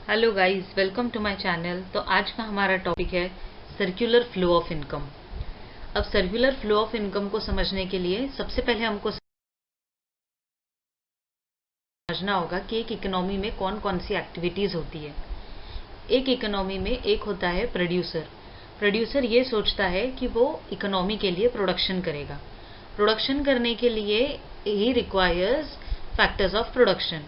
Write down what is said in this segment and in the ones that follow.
Hello guys, welcome to my channel. तो आज का हमारा टॉपिक है सर्कुलर फ्लो ऑफ इनकम। अब सर्कुलर फ्लो ऑफ इनकम को समझने के लिए सबसे पहले हमको समझना होगा कि एक इकोनॉमी में कौन कौन सी एक्टिविटीज होती है। एक इकोनॉमी में एक होता है प्रोड्यूसर। प्रोड्यूसर ये सोचता है कि वो इकोनॉमी के लिए प्रोडक्शन करेगा। प्रोडक्शन करने के लिए he requires factors of production.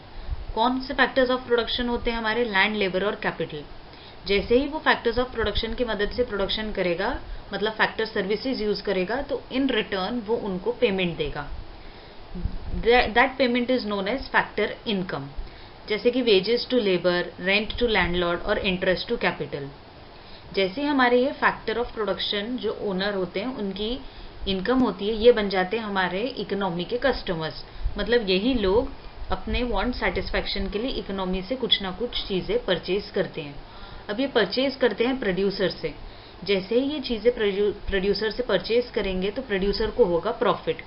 कौन से फैक्टर्स ऑफ प्रोडक्शन होते हैं हमारे? लैंड, लेबर और कैपिटल। जैसे ही वो फैक्टर्स ऑफ प्रोडक्शन की मदद से प्रोडक्शन करेगा, मतलब फैक्टर सर्विसेज यूज करेगा, तो इन रिटर्न वो उनको पेमेंट देगा। That payment is known as factor income. जैसे कि wages to labour, rent to landlord और इंटरेस्ट टू कैपिटल। जैसे हमारे ये फैक्टर ऑफ प्रोडक्शन जो ओनर होते हैं उनकी इनकम होती है, ये बन जाते हैं हमारे इकोनॉमी के कस्टमर्स। मतलब यही लोग अपने वांट सेटिस्फैक्शन के लिए इकोनॉमी से कुछ ना कुछ चीजें परचेज करते हैं। अब ये परचेज करते हैं प्रोड्यूसर से। जैसे ही ये चीजें प्रोड्यूसर से परचेज करेंगे तो प्रोड्यूसर को होगा प्रॉफिट।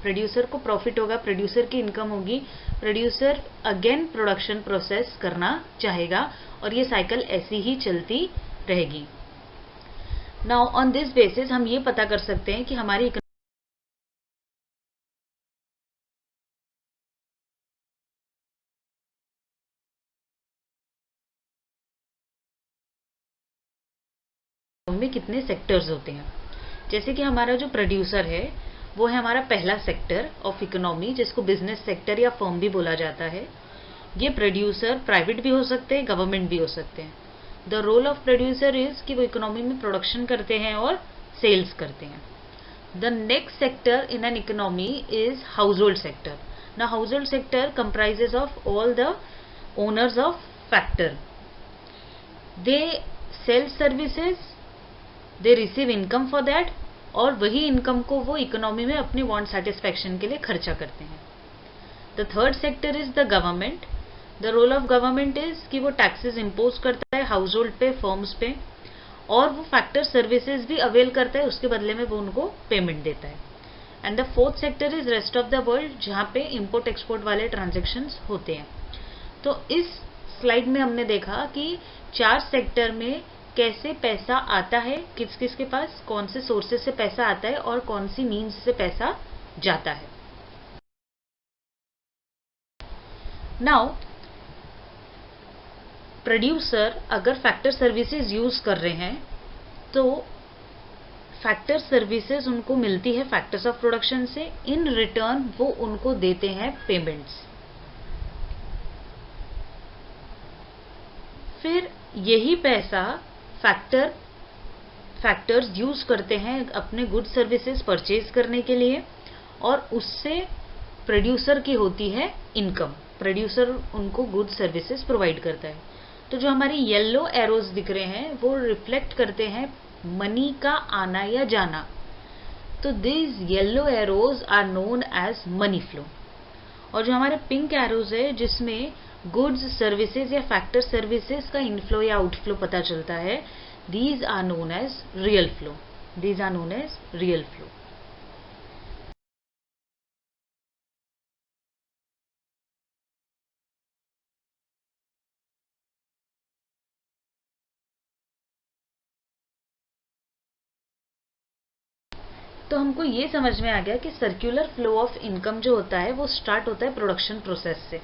प्रोड्यूसर को प्रॉफिट होगा, प्रोड्यूसर की इनकम होगी। प्रोड्यूसर अगेन प्रोडक्शन प्रोसेस करना चाहेगा और ये साइकिल ऐसी ही चलती रहेगी। नाउ ऑन दिस बेसिस हम ये पता कर सकते हैं कि हमारी में कितने सेक्टर्स होते हैं। जैसे कि हमारा जो प्रोड्यूसर है वो है हमारा पहला सेक्टर ऑफ इकोनॉमी, जिसको बिजनेस सेक्टर या फर्म भी बोला जाता है। ये प्रोड्यूसर प्राइवेट भी हो सकते हैं, गवर्नमेंट भी हो सकते हैं। The role of producer is कि वो इकोनॉमी में प्रोडक्शन करते हैं और सेल्स करते हैं। The next sector in an economy is house hold sector. The house hold sector comprises of all the owners of factor. They sale services, they receive income for that, और वही income को वो economy में अपने want satisfaction के लिए खर्चा करते हैं। The third sector is the government. The role of government is कि वो टैक्सेस इम्पोज करता है हाउस होल्ड पे, फर्म्स पे, और वो फैक्टर सर्विसेज भी अवेल करता है, उसके बदले में वो उनको पेमेंट देता है। And the fourth sector is rest of the world, जहां पे इम्पोर्ट एक्सपोर्ट वाले ट्रांजेक्शन होते हैं। तो इस स्लाइड में हमने देखा कि चार सेक्टर में कैसे पैसा आता है, किस किस के पास कौन से सोर्सेज से पैसा आता है और कौन सी मीन्स से पैसा जाता है। नाउ प्रोड्यूसर अगर फैक्टर सर्विसेज यूज कर रहे हैं तो फैक्टर सर्विसेज उनको मिलती है फैक्टर्स ऑफ प्रोडक्शन से। इन रिटर्न वो उनको देते हैं पेमेंट्स। फिर यही पैसा फैक्टर्स यूज करते हैं अपने गुड सर्विसेज परचेज करने के लिए, और उससे प्रोड्यूसर की होती है इनकम। प्रोड्यूसर उनको गुड सर्विसेज प्रोवाइड करता है। तो जो हमारे येलो एरोज दिख रहे हैं वो रिफ्लेक्ट करते हैं मनी का आना या जाना। तो this yellow arrows are known as money flow. और जो हमारे पिंक एरोज है जिसमें गुड्स, सर्विसेज या फैक्टर सर्विसेज का इनफ्लो या आउटफ्लो पता चलता है, these are known as real flow. These are known as real flow. तो हमको ये समझ में आ गया कि सर्कुलर फ्लो ऑफ इनकम जो होता है वो स्टार्ट होता है प्रोडक्शन प्रोसेस से।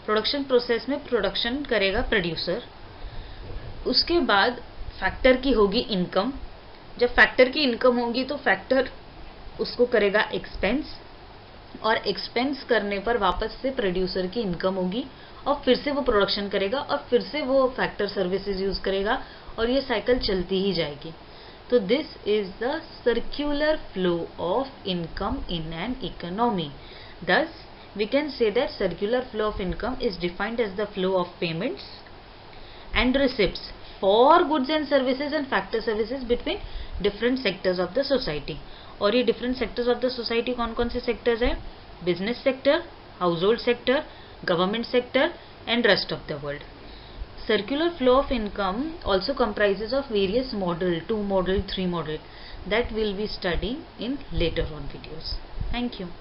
प्रोडक्शन प्रोसेस में प्रोडक्शन करेगा प्रोड्यूसर, उसके बाद फैक्टर की होगी इनकम। जब फैक्टर की इनकम होगी तो फैक्टर उसको करेगा एक्सपेंस, और एक्सपेंस करने पर वापस से प्रोड्यूसर की इनकम होगी, और फिर से वो प्रोडक्शन करेगा और फिर से वो फैक्टर सर्विसेज यूज करेगा, और ये साइकिल चलती ही जाएगी। तो this is the circular flow of income in an economy. Thus, we can say that circular flow of income is defined as the flow of payments and receipts for goods and services and factor services between different sectors of the society. और ये different sectors of the society कौन कौन से sectors हैं? Business sector, household sector, government sector and rest of the world. Circular flow of income also comprises of various model, 2 model, 3 model, that we'll be studying in later on videos. Thank you.